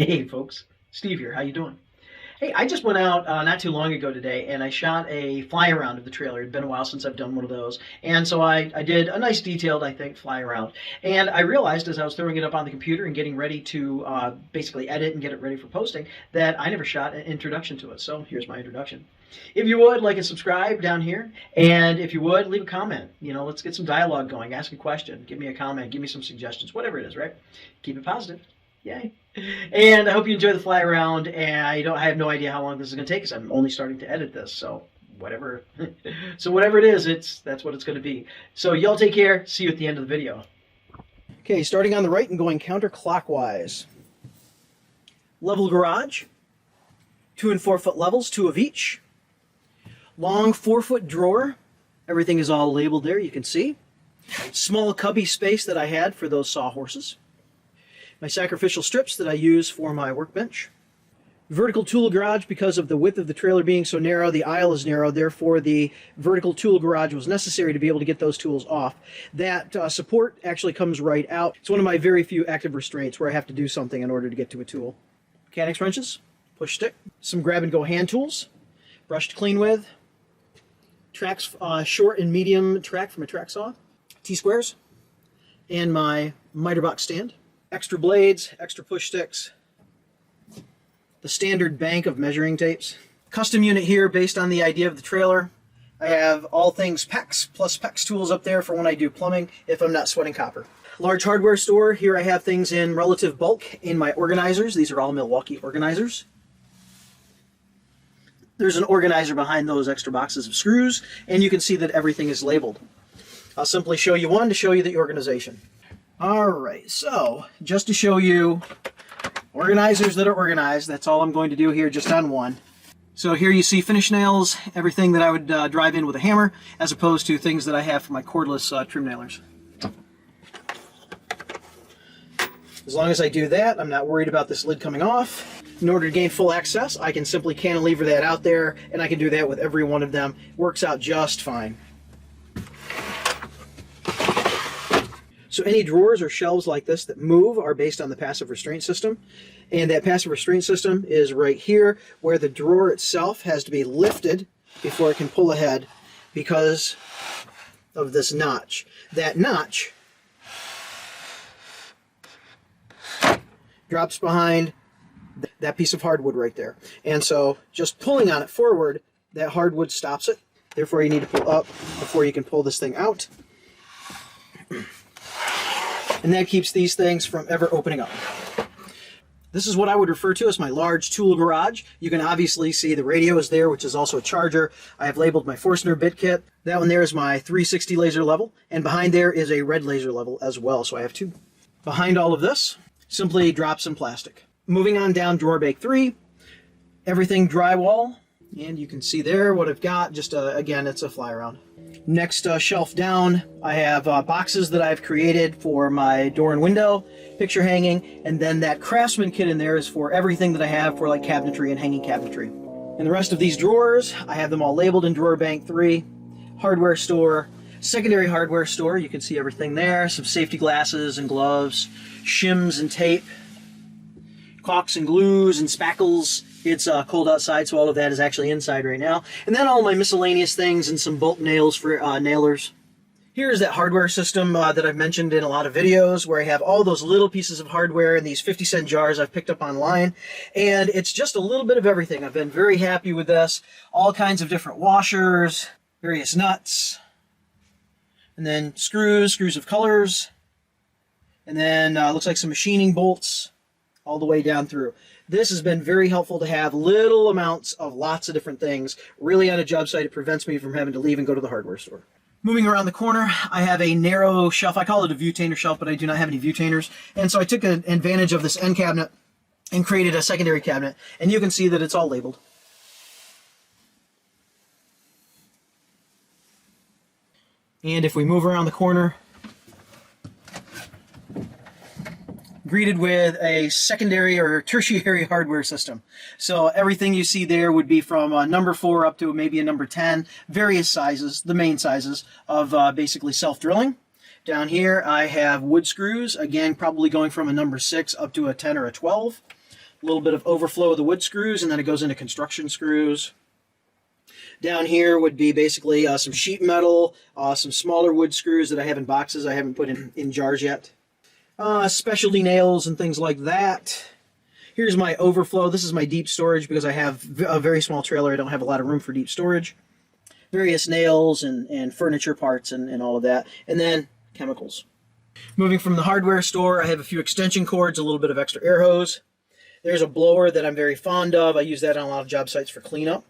Hey folks, Steve here. How you doing? Hey, I just went out not too long ago today, and I shot a fly around of the trailer. It'd been a while since I've done one of those, and so I did a nice detailed, I think, fly around. And I realized as I was throwing it up on the computer and getting ready to basically edit and get it ready for posting that I never shot an introduction to it. So here's my introduction. If you would, like and subscribe down here, and if you would, leave a comment. You know, let's get some dialogue going. Ask a question, give me a comment, give me some suggestions, whatever it is, right? Keep it positive. Yay. And I hope you enjoy the fly around, and I have no idea how long this is going to take because I'm only starting to edit this, so whatever. So whatever it is, that's what it's going to be. So y'all take care. See you at the end of the video. Okay, starting on the right and going counterclockwise. Level garage. 2 and 4 foot levels, 2 of each. Long 4-foot drawer. Everything is all labeled there, you can see. Small cubby space that I had for those sawhorses. My sacrificial strips that I use for my workbench. Vertical tool garage, because of the width of the trailer being so narrow, the aisle is narrow, therefore the vertical tool garage was necessary to be able to get those tools off. That support actually comes right out. It's one of my very few active restraints where I have to do something in order to get to a tool. Mechanics wrenches, push stick, some grab and go hand tools, brush to clean with, tracks, short and medium track from a track saw, T-squares, and my miter box stand. Extra blades, extra push sticks, the standard bank of measuring tapes. Custom unit here based on the idea of the trailer. I have all things PEX plus PEX tools up there for when I do plumbing if I'm not sweating copper. Large hardware store. Here I have things in relative bulk in my organizers. These are all Milwaukee organizers. There's an organizer behind those extra boxes of screws, and you can see that everything is labeled. I'll simply show you one to show you the organization. Alright, so just to show you organizers that are organized, that's all I'm going to do here just on one. So here you see finish nails, everything that I would drive in with a hammer, as opposed to things that I have for my cordless trim nailers. As long as I do that, I'm not worried about this lid coming off. In order to gain full access, I can simply cantilever that out there, and I can do that with every one of them. Works out just fine. So any drawers or shelves like this that move are based on the passive restraint system. And that passive restraint system is right here, where the drawer itself has to be lifted before it can pull ahead because of this notch. That notch drops behind that piece of hardwood right there. And so just pulling on it forward, that hardwood stops it. Therefore you need to pull up before you can pull this thing out. And that keeps these things from ever opening up. This is what I would refer to as my large tool garage. You can obviously see the radio is there, which is also a charger. I have labeled my Fastener bit kit. That one there is my 360 laser level, and behind there is a red laser level as well, so I have two. Behind all of this, simply drops in plastic. Moving on down drawer bank 3, everything drywall, and you can see there what I've got. Just again, it's a fly around. Next shelf down, I have boxes that I've created for my door and window, picture hanging, and then that Craftsman kit in there is for everything that I have for like cabinetry and hanging cabinetry. And the rest of these drawers, I have them all labeled in drawer bank 3, hardware store, secondary hardware store, you can see everything there, some safety glasses and gloves, shims and tape, caulks and glues and spackles. It's cold outside, so all of that is actually inside right now. And then all my miscellaneous things and some bolt nails for nailers. Here's that hardware system that I've mentioned in a lot of videos, where I have all those little pieces of hardware in these 50-cent jars I've picked up online. And it's just a little bit of everything. I've been very happy with this. All kinds of different washers, various nuts, and then screws of colors, and then looks like some machining bolts all the way down through. This has been very helpful to have little amounts of lots of different things. Really on a job site, it prevents me from having to leave and go to the hardware store. Moving around the corner, I have a narrow shelf. I call it a viewtainer shelf, but I do not have any viewtainers. And so I took advantage of this end cabinet and created a secondary cabinet. And you can see that it's all labeled. And if we move around the corner, greeted with a secondary or tertiary hardware system. So everything you see there would be from a number 4 up to maybe a number 10, various sizes, the main sizes of basically self-drilling. Down here I have wood screws, again probably going from a number 6 up to a 10 or a 12. A little bit of overflow of the wood screws, and then it goes into construction screws. Down here would be basically some sheet metal, some smaller wood screws that I have in boxes I haven't put in jars yet. Specialty nails and things like that. Here's my overflow. This is my deep storage because I have a very small trailer. I don't have a lot of room for deep storage. Various nails and furniture parts and all of that. And then chemicals. Moving from the hardware store, I have a few extension cords, a little bit of extra air hose. There's a blower that I'm very fond of. I use that on a lot of job sites for cleanup.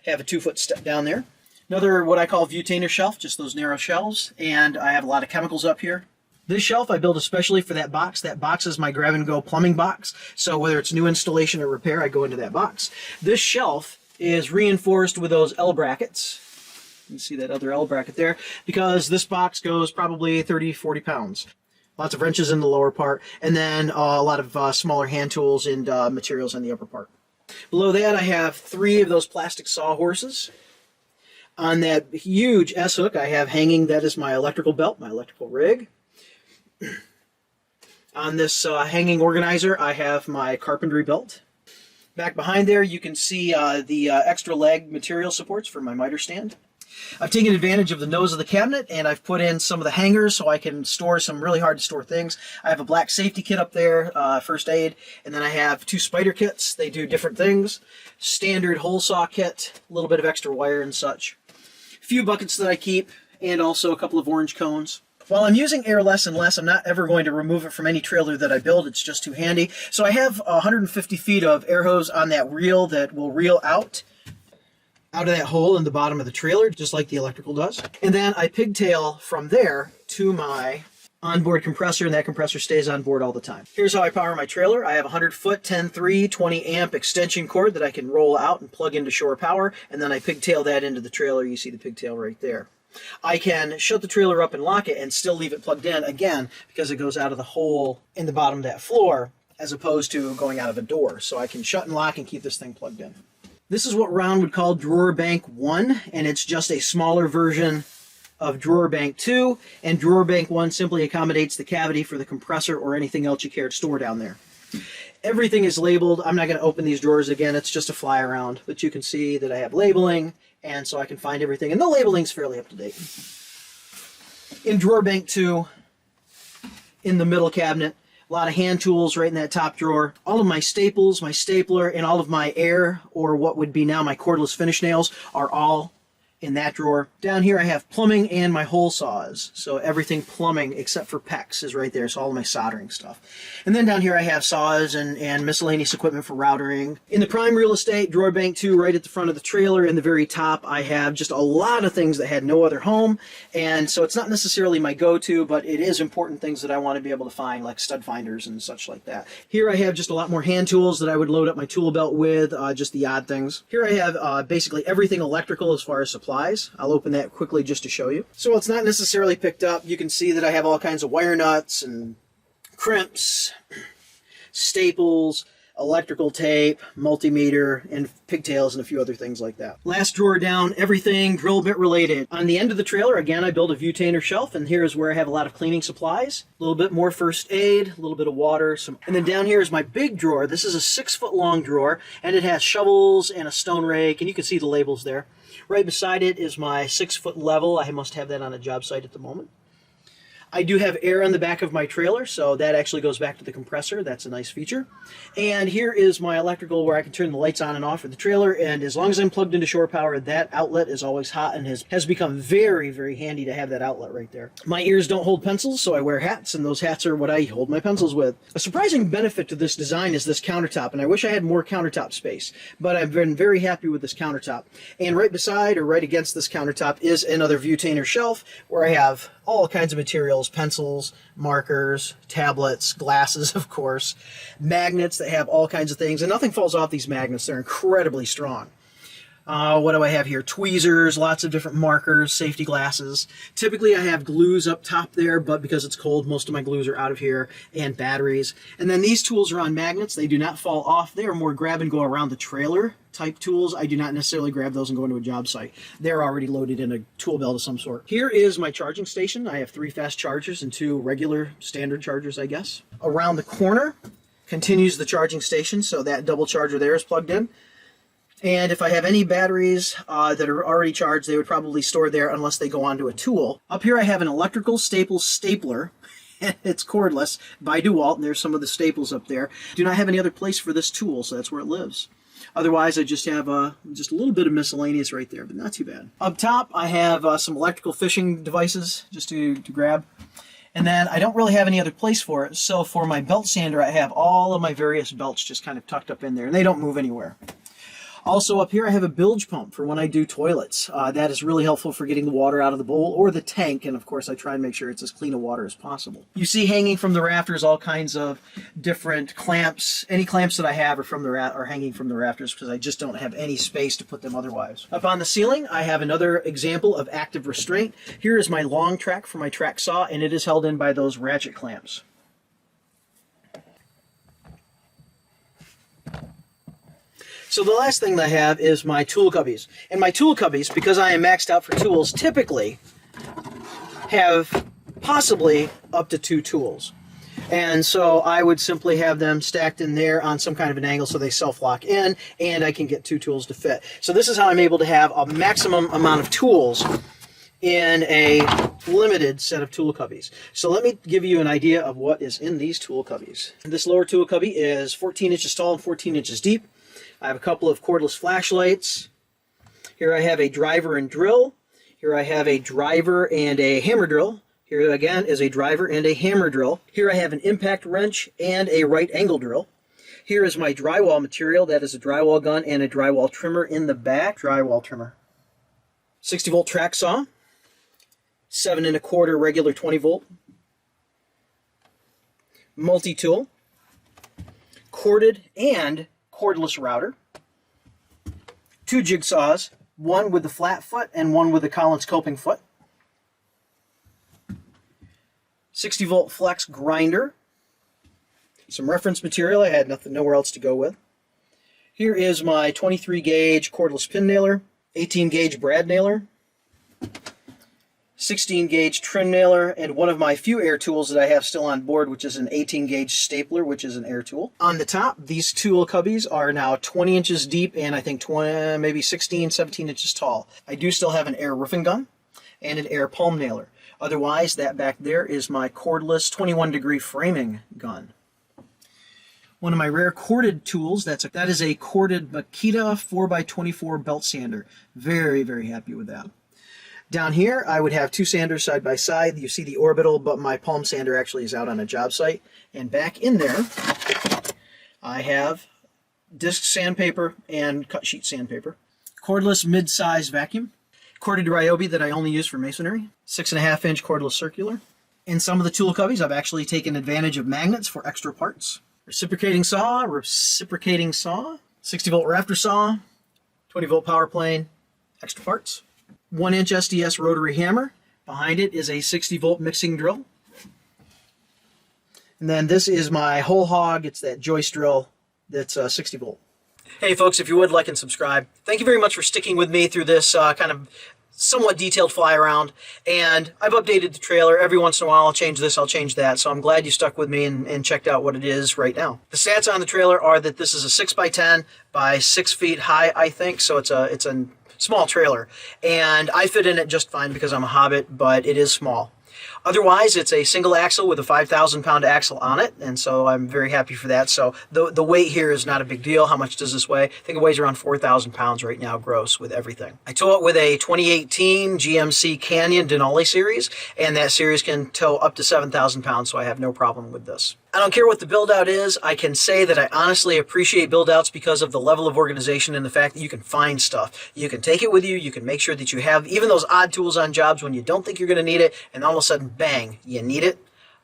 Have a 2-foot step down there. Another what I call butainer shelf, just those narrow shelves, and I have a lot of chemicals up here. This shelf I built especially for that box. That box is my grab-and-go plumbing box, so whether it's new installation or repair, I go into that box. This shelf is reinforced with those L brackets. You can see that other L bracket there, because this box goes probably 30-40 pounds. Lots of wrenches in the lower part, and then a lot of smaller hand tools and materials in the upper part. Below that, I have 3 of those plastic sawhorses. On that huge S-hook, I have hanging, that is my electrical belt, my electrical rig. On this hanging organizer, I have my carpentry belt. Back behind there, you can see the extra leg material supports for my miter stand. I've taken advantage of the nose of the cabinet, and I've put in some of the hangers so I can store some really hard to store things. I have a black safety kit up there, first aid, and then I have 2 spider kits. They do different things. Standard hole saw kit, a little bit of extra wire and such. A few buckets that I keep, and also a couple of orange cones. While I'm using air less and less, I'm not ever going to remove it from any trailer that I build. It's just too handy. So I have 150 feet of air hose on that reel that will reel out of that hole in the bottom of the trailer, just like the electrical does. And then I pigtail from there to my onboard compressor, and that compressor stays on board all the time. Here's how I power my trailer. I have a 100-foot, 10-3, 20-amp extension cord that I can roll out and plug into shore power, and then I pigtail that into the trailer. You see the pigtail right there. I can shut the trailer up and lock it and still leave it plugged in, again, because it goes out of the hole in the bottom of that floor as opposed to going out of a door. So I can shut and lock and keep this thing plugged in. This is what Ron would call Drawer Bank 1, and it's just a smaller version of Drawer Bank 2, and Drawer Bank 1 simply accommodates the cavity for the compressor or anything else you care to store down there. Everything is labeled. I'm not going to open these drawers again. It's just a fly around, but you can see that I have labeling, and so I can find everything, and the labeling's fairly up to date. In Drawer Bank 2, in the middle cabinet, a lot of hand tools right in that top drawer. All of my staples, my stapler, and all of my air, or what would be now my cordless finish nails, are all in that drawer. Down here I have plumbing and my hole saws. So everything plumbing except for PEX is right there. So all of my soldering stuff. And then down here I have saws and miscellaneous equipment for routering. In the prime real estate, Drawer Bank 2 right at the front of the trailer in the very top, I have just a lot of things that had no other home. And so it's not necessarily my go-to, but it is important things that I want to be able to find, like stud finders and such like that. Here I have just a lot more hand tools that I would load up my tool belt with, just the odd things. Here I have basically everything electrical as far as supplies. I'll open that quickly just to show you. So while it's not necessarily picked up, you can see that I have all kinds of wire nuts and crimps, staples, electrical tape, multimeter, and pigtails, and a few other things like that. Last drawer down, everything drill bit related. On the end of the trailer, again, I built a butainer shelf, and here's where I have a lot of cleaning supplies, a little bit more first aid, a little bit of water, and then down here is my big drawer. This is a 6-foot-long drawer, and it has shovels and a stone rake, and you can see the labels there. Right beside it is my 6-foot level. I must have that on a job site at the moment. I do have air on the back of my trailer, so that actually goes back to the compressor. That's a nice feature. And here is my electrical where I can turn the lights on and off for the trailer, and as long as I'm plugged into shore power, that outlet is always hot and has become very, very handy to have that outlet right there. My ears don't hold pencils, so I wear hats, and those hats are what I hold my pencils with. A surprising benefit to this design is this countertop, and I wish I had more countertop space, but I've been very happy with this countertop. And right beside or right against this countertop is another butainer shelf where I have all kinds of materials, pencils, markers, tablets, glasses, of course, magnets that have all kinds of things, and nothing falls off these magnets. They're incredibly strong. What do I have here? Tweezers, lots of different markers, safety glasses. Typically I have glues up top there, but because it's cold, most of my glues are out of here, and batteries. And then these tools are on magnets. They do not fall off. They are more grab and go around the trailer type tools. I do not necessarily grab those and go into a job site. They're already loaded in a tool belt of some sort. Here is my charging station. I have 3 fast chargers and 2 regular standard chargers, I guess. Around the corner, continues the charging station, so that double charger there is plugged in. And if I have any batteries that are already charged, they would probably store there unless they go onto a tool. Up here I have an electrical stapler. It's cordless by DeWalt, and there's some of the staples up there. Do not have any other place for this tool, so that's where it lives. Otherwise, I just have just a little bit of miscellaneous right there, but not too bad. Up top, I have some electrical fishing devices just to grab. And then I don't really have any other place for it, so for my belt sander, I have all of my various belts just kind of tucked up in there, and they don't move anywhere. Also up here I have a bilge pump for when I do toilets. That is really helpful for getting the water out of the bowl or the tank, and of course I try and make sure it's as clean of water as possible. You see hanging from the rafters all kinds of different clamps. Any clamps that I have are hanging from the rafters because I just don't have any space to put them otherwise. Up on the ceiling I have another example of active restraint. Here is my long track for my track saw, and it is held in by those ratchet clamps. So the last thing that I have is my tool cubbies. And my tool cubbies, because I am maxed out for tools, typically have possibly up to 2 tools. And so I would simply have them stacked in there on some kind of an angle so they self-lock in, and I can get 2 tools to fit. So this is how I'm able to have a maximum amount of tools in a limited set of tool cubbies. So let me give you an idea of what is in these tool cubbies. This lower tool cubby is 14 inches tall and 14 inches deep. I have a couple of cordless flashlights. Here I have a driver and drill. Here I have a driver and a hammer drill. Here again is a driver and a hammer drill. Here I have an impact wrench and a right angle drill. Here is my drywall material. That is a drywall gun and a drywall trimmer in the back. Drywall trimmer. 60 volt track saw. 7 1/4 regular 20 volt. Multi-tool. Corded and cordless router, 2 jigsaws, one with the flat foot and one with the Collins coping foot, 60 volt flex grinder, some reference material. I had nowhere else to go with. Here is my 23 gauge cordless pin nailer, 18 gauge brad nailer, 16 gauge trim nailer, and one of my few air tools that I have still on board, which is an 18 gauge stapler, which is an air tool. On the top, these tool cubbies are now 20 inches deep and I think maybe 16, 17 inches tall. I do still have an air roofing gun and an air palm nailer. Otherwise, that back there is my cordless 21 degree framing gun. One of my rare corded tools, that is a corded Makita 4x24 belt sander. Very, very happy with that. Down here, I would have 2 sanders side by side. You see the orbital, but my palm sander actually is out on a job site. And back in there, I have disc sandpaper and cut sheet sandpaper. Cordless mid-size vacuum. Corded Ryobi that I only use for masonry. 6.5 inch cordless circular. In some of the tool cubbies, I've actually taken advantage of magnets for extra parts. Reciprocating saw, 60 volt rafter saw, 20 volt power plane, extra parts. 1 inch SDS rotary hammer. Behind it is a 60 volt mixing drill. And then this is my whole hog. It's that joist drill that's 60 volt. Hey folks, if you would like and subscribe. Thank you very much for sticking with me through this kind of somewhat detailed fly around. And I've updated the trailer. Every once in a while I'll change this, I'll change that. So I'm glad you stuck with me and checked out what it is right now. The stats on the trailer are that this is a 6x10 by 6 feet high, I think. So it's a small trailer, and I fit in it just fine because I'm a hobbit, but it is small. Otherwise, it's a single axle with a 5,000-pound axle on it, and so I'm very happy for that. So the weight here is not a big deal. How much does this weigh? I think it weighs around 4,000 pounds right now, gross, with everything. I tow it with a 2018 GMC Canyon Denali series, and that series can tow up to 7,000 pounds, so I have no problem with this. I don't care what the build-out is. I can say that I honestly appreciate build-outs because of the level of organization and the fact that you can find stuff. You can take it with you. You can make sure that you have even those odd tools on jobs when you don't think you're going to need it, and all of a sudden, bang, you need it.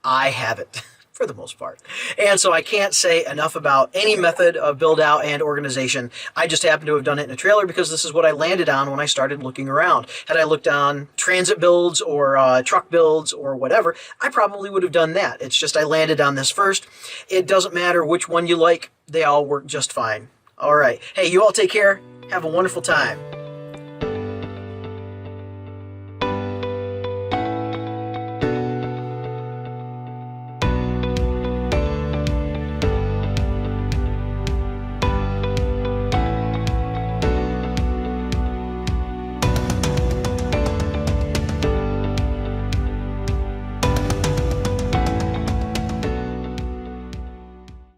I have it. For the most part. And so I can't say enough about any method of build out and organization. I just happen to have done it in a trailer because this is what I landed on when I started looking around. Had I looked on transit builds or truck builds or whatever, I probably would have done that. It's just I landed on this first. It doesn't matter which one you like. They all work just fine. All right. Hey, you all take care. Have a wonderful time.